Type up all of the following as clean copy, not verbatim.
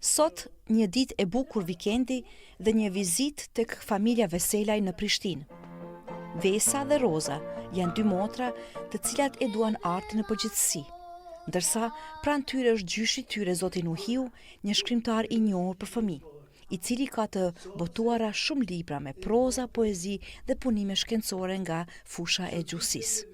Sot, një ditë e bukur vikendi dhe një vizitë tek familja Veselaj në Prishtinë. Vesa dhe Roza janë dy motra të cilat e duan artin në përgjithësi, ndërsa pranë tyre është gjyshi i tyre zoti Nuhiu, një shkrimtar i njohur për fëmijë, i cili ka të botuara shumë libra me proza, poezi dhe punime shkencore nga fusha e gjuhësisë.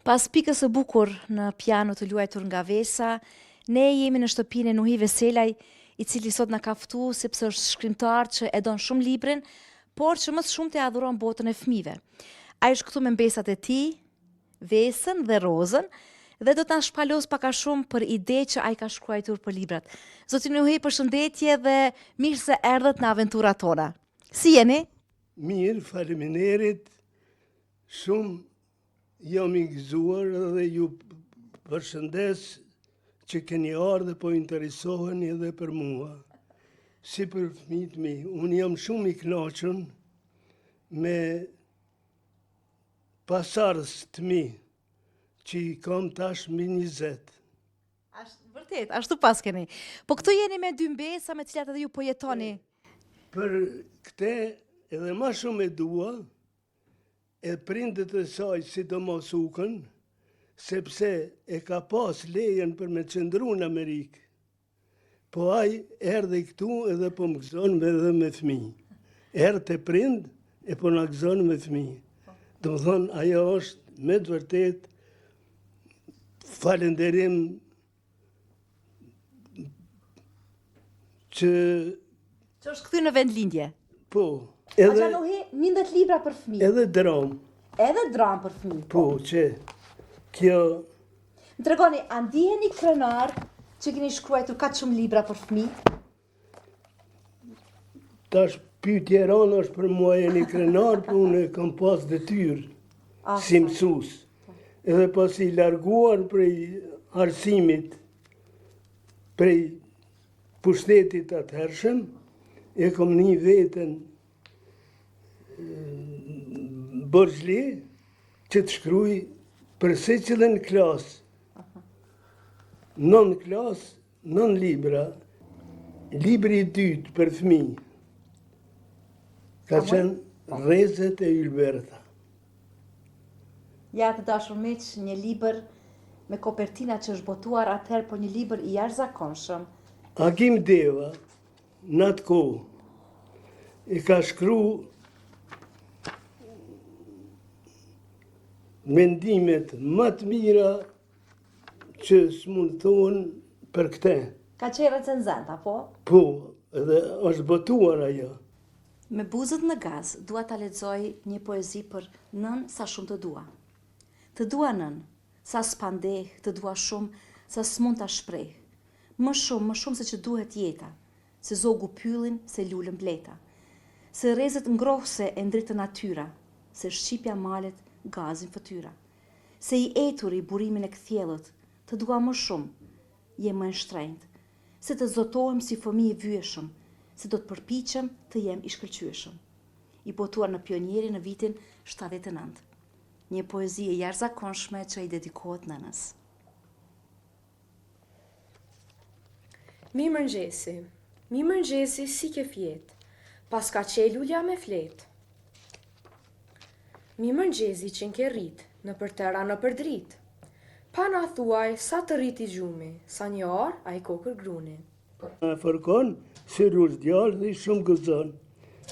Pas pikës së bukur në piano të luajtur nga Vesa, ne jemi në shtëpinë e Nuhi Veselaj, i cili sot na ka ftuar sepse është shkrimtar që e don shumë librin, por që më shumë të adhuron botën e fëmijëve. Ai është këtu me mbesat e tij, Vesën dhe Rozën, dhe do ta shpalos pak a shumë për ide që ai ka shkruar për librat. Zoti Nuhi, përshëndetje dhe mirë se erdhët në aventurat tona. Si jeni? Mirë, faleminderit. Shumë jam i gëzuar dhe ju përshëndes që keni ardhur dhe po interesoheni edhe për mua. Si për fëmijët mi, unë jam shumë i kënaqur me pasardhës të mi, që i kam tash mbi 20. Vërtet, ashtu pas keni. Po këtu jeni me dy mbesa me cilat edhe ju po jetoni. Për këte edhe ma shumë e dua, e prindët e saj sidomos ukën, sepse e ka pas lejen për me qëndru në Amerikë. Po ai erdhe këtu edhe po më gëzon edhe me fëmijë. Erdhe e prind e po na gëzon me fëmijë. Do më thonë, ajo është me të vërtet falenderim që është kthy në vendlindje. Po. Edhe Nuhi, 10 libra për fëmijë. Edhe dram. Edhe dram për fëmijë. Po, që kjo... Më tregoni, a ndiheni krenar që keni shkruar kaq shumë libra për fëmijë? Tash pyetje rana është për mua jeni krenar, por unë kam pas detyrë si mësues. Edhe pas i larguar prej arsimit, prej pushtetit atëhershëm, e kom një veten bërgjli që të shkruj për secilën klasë. 9 klasë, 9 libra. Libri i dytë për fëmijë ka qenë Rrezet e Ylberta. Ja, të dashur miq, një libër me kopertina që është botuar atëherë, po një libër i jashtëzakonshëm. Akim Deva, në atë kohë, e ka shkru mendimet më të mira që s'mund thonë për këte. Ka qenë recenzent, apo? Po, edhe është botuar ajo. Me buzët në gaz, dua ta lexoj një poezi për nën sa shumë të dua. Të dua nën, sa s'pandeh, të dua shumë, sa s'mund ta shpreh. Më shumë se që duhet jeta, se zogu pyllin, se lullën bleta. Se rrezet ngrohse e ndritë natyra, se shqipja malet gazin fëtyra. Se i eturi burimin e kthjellët, të dua më shumë, jem më e shtrenjtë, se të zotohem si fëmijë e vyeshëm, se do të përpiqem të jem i shkëlqyeshëm. I botuar në Pionieri në vitin 79. Një poezi e jashtëzakonshme që i dedikohet nënës. Mi mëngjesi si ke fjet, pas ka qelulja me flet. Mi mëngjesi që nke rrit, në për tëra në për drit. Pa na thuaj sa të rriti gjumi, sa një orë a i kokër gruni. Në fërkon, si rrës djallë dhe shumë gëzon.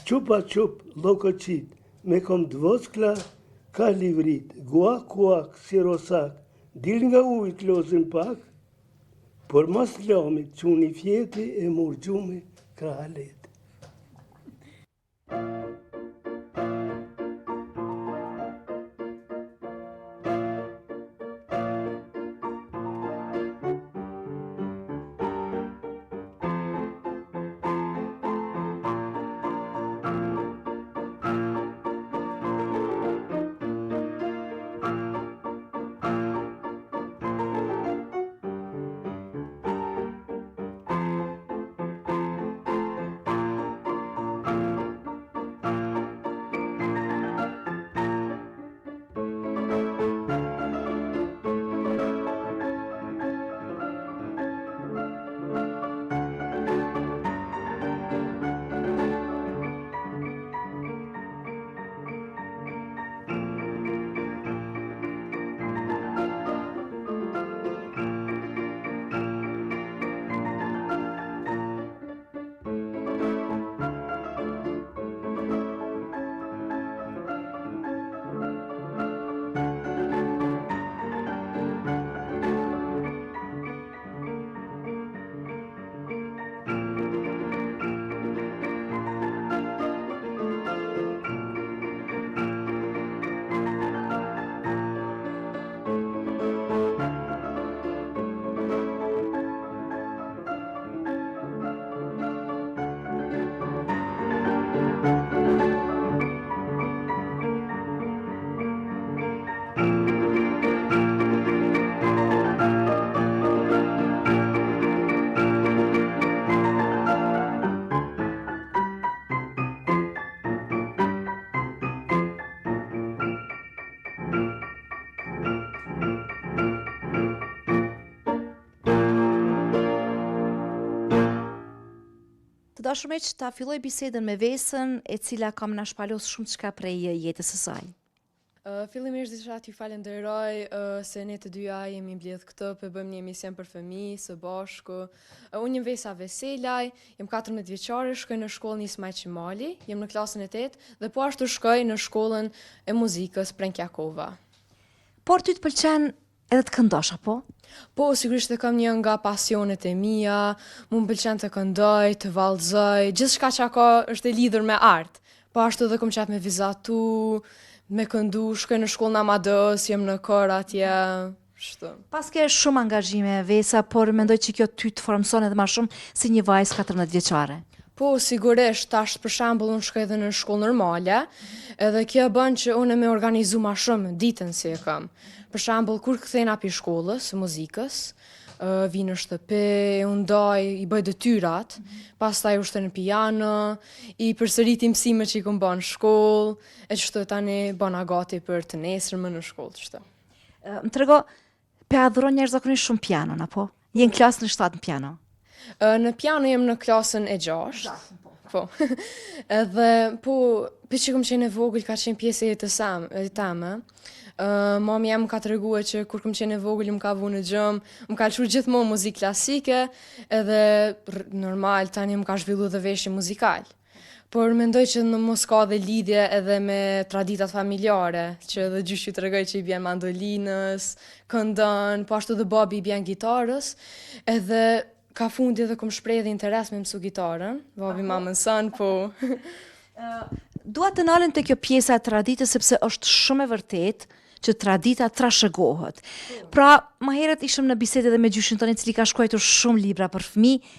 Qupa qup, loko qit, me kom dvoskla, ka livrit, guak, kuak, si rosak, dil nga ujt lozin pak, por mas lamit, quni fjeti e mur gjumi, krahalet. Dashur miq, ta filloj bisedën me Vesën, e cila kam na shpalos shumë çka prej jetës së saj. Fillimisht disha t'ju falenderoj se ne të dyja jemi mbledh këtë për bëjmë një emision për fëmijë së bashku. Unë jam Vesa Veselaj, jam 14 vjeçare, shkoj në shkollën Ismaj Qimali, jam në klasën e 8 dhe po ashtu shkoj në shkollën e muzikës Prenkjakova. Por ty të pëlqen edhe të këndosh, apo? Po, sigurisht e kam një nga pasionet e mia, mu më pëlqen të këndoj, të vallëzoj, gjithçka që ka është e lidhur me art. Po ashtu edhe kam qef me vizatu, me këndu, shkoj në shkollën Amadeus, jam në kor atje, shtu. Pas ke shumë angazhime, Vesa, por mendoj që kjo ty të formson edhe më shumë si një vajzë 14 vjeçare. Po, sigurisht, tash për shembull unë shkoj edhe në shkollë normale, edhe kjo bën që unë me organizu më shumë ditën si e kam. Për shembull, kur kthehena pi shkollës së muzikës, vi në shtëpi, unë ndaj, i bëj detyrat, pastaj ushtoj në piano, i përsëriti mësimet që i kam bën në shkollë, e çdo tani bëna gati për të nesërmen në shkollë, çto. Më trego, pe adhuron jashtëzakonisht shumë pianon, apo? Je në klasën e 7 në piano. Në piano jem në klasën e 6. Po. Edhe po, për që kom qenë e vogël ka qenë pjesë e jetës teme. Mami jam ka treguar që kur kom qenë e vogël më ka vënë në xham, më ka lëshuar gjithmonë muzikë klasike, edhe normal tani më ka zhvilluar dhe veshje muzikal. Por mendoj që në mos ka dhe lidhje edhe me traditat familjare, që edhe gjyshi tregoj që i bjen mandolinës, këndon, po ashtu dhe babi i bjen gitarës, edhe ka fundi edhe kom shpreh dhe interes me mësu gitarën, babi ma mëson, po. Dua të nalen te kjo pjesa e traditës sepse është shumë e vërtet që tradita trashëgohet. Pra, më herët ishëm në bisedë edhe me gjyshin tonë i cili ka shkruar shumë libra për fëmijë.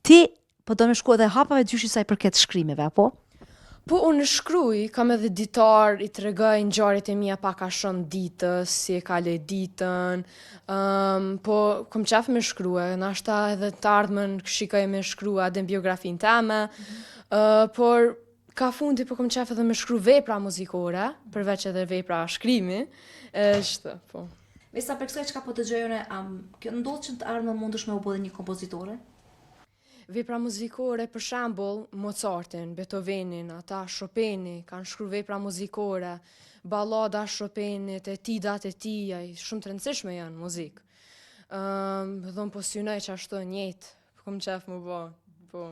Ti po do me shku edhe hapave gjyshi sa i përket shkrimeve, apo? Po unë shkruaj, kam edhe ditar, i tregoj ngjarjet e mia pak a shumë ditës, si e kaloj ditën. Po kom qef me shkrua, nashta edhe të ardhmen shikoj me shkrua edhe në biografinë time. Por ka fundi po kom qef edhe me shkru vepra muzikore, përveç edhe vepra shkrimi. Shtë, po. Me sa për kësaj çka po dëgjojone, kjo ndodh që të ardhmen mundesh me u bë një kompozitore? Vepra muzikore, për shembull, Mozartin, Beethovenin, ata Chopini, kanë shkru vepra muzikore, ballada Chopinit, etidat e tij, shumë të rëndësishme janë muzikë. Dhon po synoj që ashtu njëjtë, kom qef më bë, po.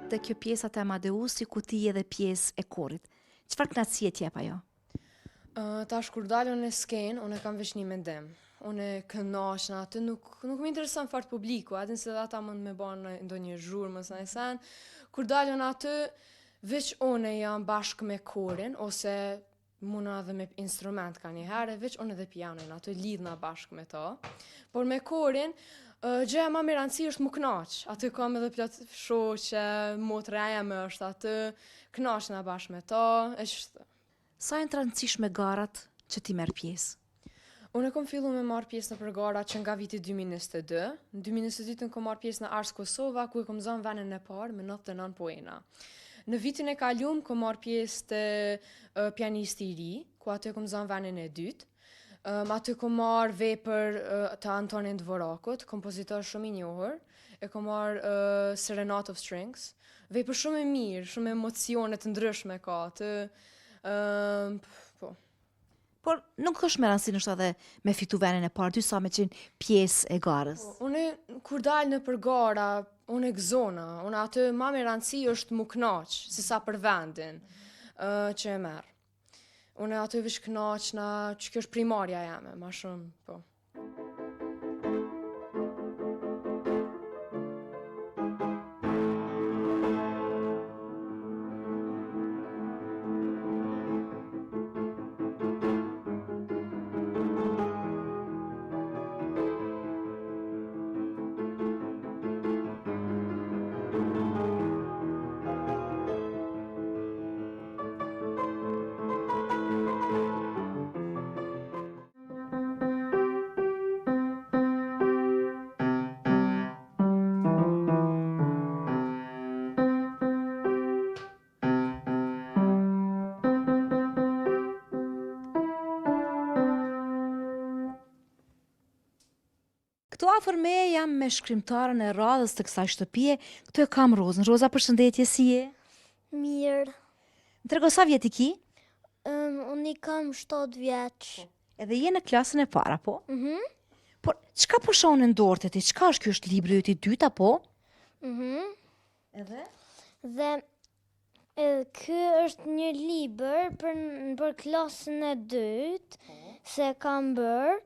Te kjo pjesa të Amadeusi ku ti edhe pjesë e korit. Çfarë kënaqësie t'jep ajo? Tash kur dalën në skenë, unë kam veç një mendim. Unë kënaqna aty, nuk më intereson fort publiku, atë se ata mund me bën ndonjë zhurmë ose një sen. Kur dalën aty, veç unë jam bashkë me korin ose muna edhe me instrument ka njëherë, veç unë edhe pianon, aty lidhna bashkë me to. Por me korin, gjëja ma me rëndësi është mu knaq. Aty kam edhe plot shoqe, motra eme është aty, knaqna bashkë me to, e qështë. Sa janë të rëndësishme garat që ti merr pjesë? Unë kom fillu me marrë pjesë në përgara që nga viti 2022. Në 2022 kom marrë pjesë në Ars Kosova, ku e kom zënë venin e parë me 99 poena. Në vitin e kaluar kom marrë pjesë të pianisti i ri, ku aty kom zënë venin e dytë. Aty kom marrë vepër të Antonin Dvorakut, kompozitor shumë i njohur. E kom marrë Serenade of Strings. Vepër shumë e mirë, shumë emocione të ndryshme ka aty. Po. Por nuk është me rëndësi nështë edhe me fitu venin e parë, ty sa me qenë pjesë e garës. Unë kur dalë në përgara, unë e gëzona, unë aty ma me rëndësi është mu knaq, si sa për vendin që e merë. Unë aty vish knaqna, që kjo është primarja jame, ma shumë, po. Këtu afër me jam me shkrimtarën e radhës të kësaj shtëpie, këtu e kam Rozën. Roza, përshëndetje, si je? Mirë. Më trego sa vjet i ki? Unë i kam 7 vjeç. Edhe je në klasën e para, po? Mhm. Por çka po shohën në dorët e ti? Çka është ky, është libri yt i dytë apo? Mhm. Edhe? Dhe ky është një libër për klasën e dytë, se kam bërë.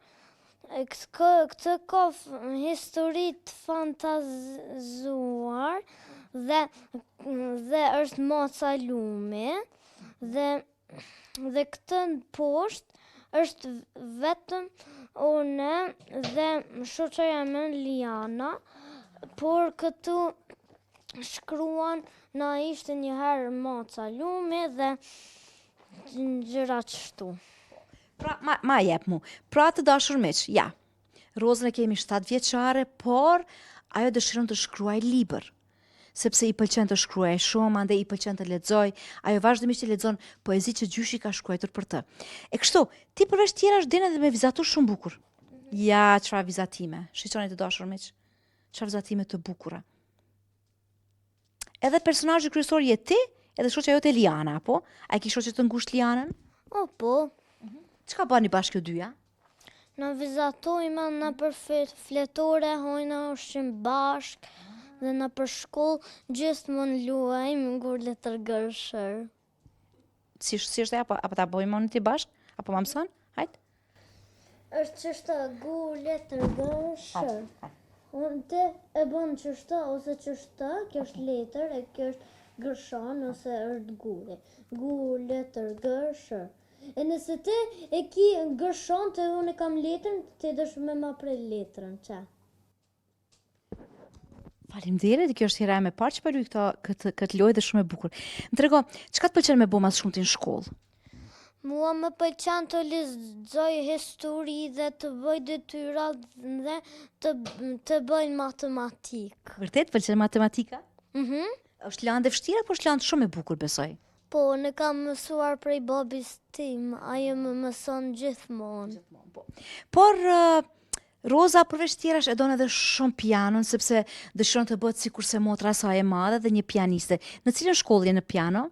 Këtë ka histori të fantazuar dhe është maca lumi dhe këtë në poshtë është vetëm une dhe shoqja jeme Liana, por këtu shkruan na ishte njëherë maca lumi dhe gjëra kështu. Pra, ma jep mu. Pra të dashur miq, ja. Rozën e kemi 7 vjeçare, por ajo dëshiron të shkruaj libër. Sepse i pëlqen të shkruaj shumë, ande i pëlqen të lexoj, ajo vazhdimisht i lexon poezi që gjyshi ka shkruar për të. E kështu, ti përveç tjera është den edhe me vizatu shumë bukur. Ja, çfarë vizatime. Shiqoni të dashur miq. Çfarë vizatime të bukura. Edhe personazhi kryesor je ti, edhe shoqja jote Liana, apo? A e ke shoqe të ngushtë Lianën? O, po. Çka bani bashkë këto dyja? Në vizatojme në për fletore, hojna ushqim bashk, dhe në për shkollë gjithmonë luajmë gur letër gërshër. Si është apo ta bëjmë unë ti bashk? Apo ma mëson? Hajt. Është çështë gur letër gërshër. Unë te e bën çështë ose çështë, kjo është letër e kjo është gërshon ose është guri. Gur letër gërshër. E nëse ti e ki gërshon të unë e kam letrën, ti dëshme ma prej letrën, që? Faleminderit, kjo është hera e me parë që për këtë lojë dhe shumë e bukur. Më trego, çka të pëlqen me bo mas shumë ti në shkollë? Mua më pëlqen të lexoj histori dhe të bëj detyra dhe të bëj matematikë. Vërtet, pëlqen matematika? Mhm. Është lanë dhe vështira, po është lanë shumë e bukur, besoj. Po, në kam mësuar prej babis tim, ajo më mëson gjithmonë. Por Roza përveç tjerash e donë edhe shumë pianon, sepse dëshiron të bëhet sikur se motra e saj e madhe dhe një pianiste. Në cilën shkollë je në piano?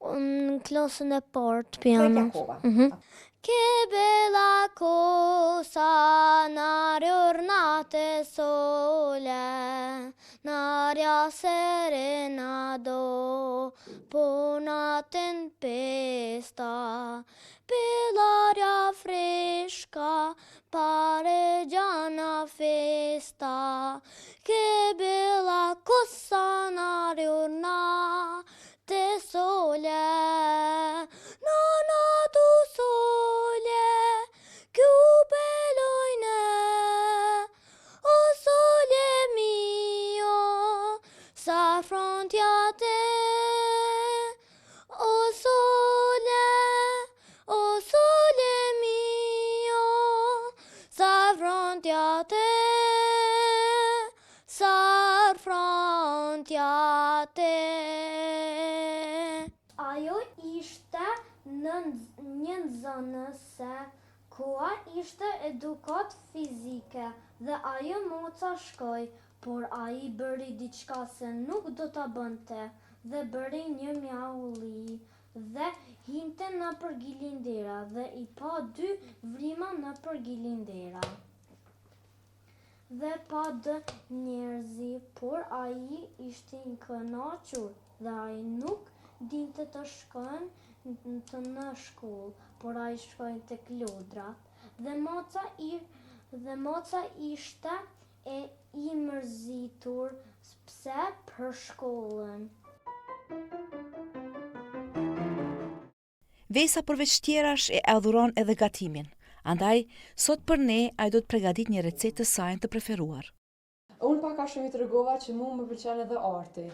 Në klasën e parë të piano. Che bella cosa n'aggiornate sole, n'aria serena dopo una tempesta, per l'aria fresca pare già una festa. Che bella cosa n'aggiornate sole, nonna tu sole, più bello in è, oh sole mio, s'affronti a te, oh sole mio, s'affronti a te, s'affronti a te. Ajo ishte në një nxënëse, koha ishte edukat fizike dhe ajo moca shkoj, por ai bëri diçka se nuk do ta bënte dhe bëri një mjaulli dhe hinte në për gilindera dhe i pa 2 vrima në për gilindera. Dhe pa dë njerëzi, por ai ishte i kënaqur dhe ai nuk dinte të shkojnë në shkollë, por ai shkojnë tek lodrat. Dhe moca ishte e i mërzitur pse për shkollën. Vesa përveç tjerash e adhuron edhe gatimin. Andaj, sot për ne, ai do të përgatit një recetë të saj të preferuar. Unë pak a shumë i tregova që mu më pëlqen edhe arti.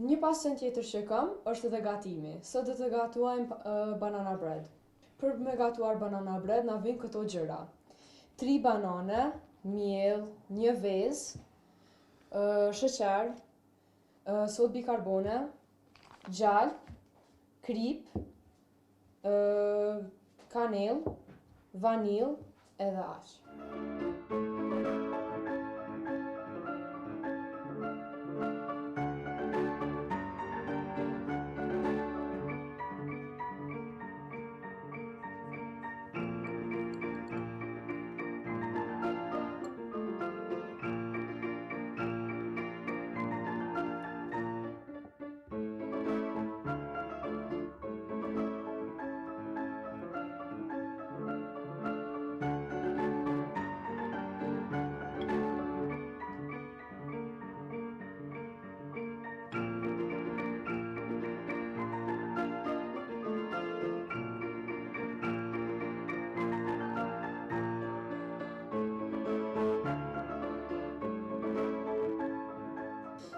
Një pasion tjetër që kam është edhe gatimi. Sot do të gatuajmë banana bread. Për me gatuar banana bread na vijnë këto gjëra: 3 banane, miell, një vezë, sheqer, sodë bikarbone, gjallë, krip, kanellë, vanilë edhe aq.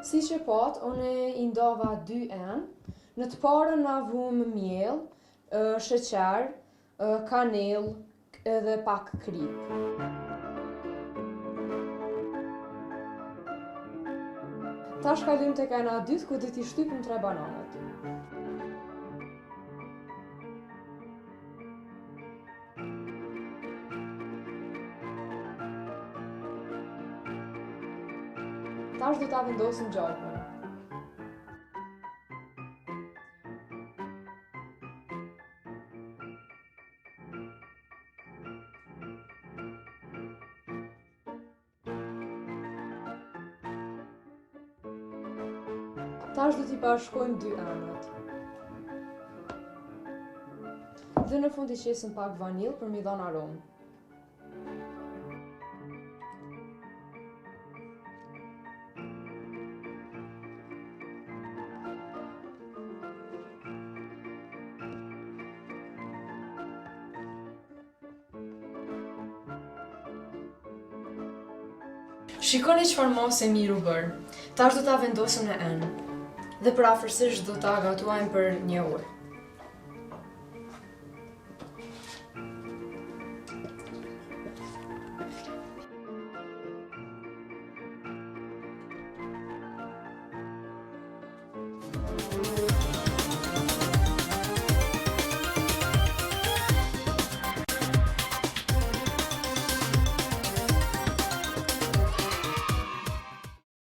Si që pat, unë i ndova 2 enë. Në të parën na vum miell, sheqer, kanellë edhe pak krip. Tash kalim tek ena e dytë ku do t'i shtypim 3 bananat. Tash do ta vendosim gjarpën. Tash do t'i bashkojmë 2 anët. Dhe në fund i qesim pak vanilë për mi dhënë aromë. Shikoni çfarë mose mirë u bër. Tash do ta vendosëm në enë. Dhe për afërsisht do ta gatuajmë për 1 orë.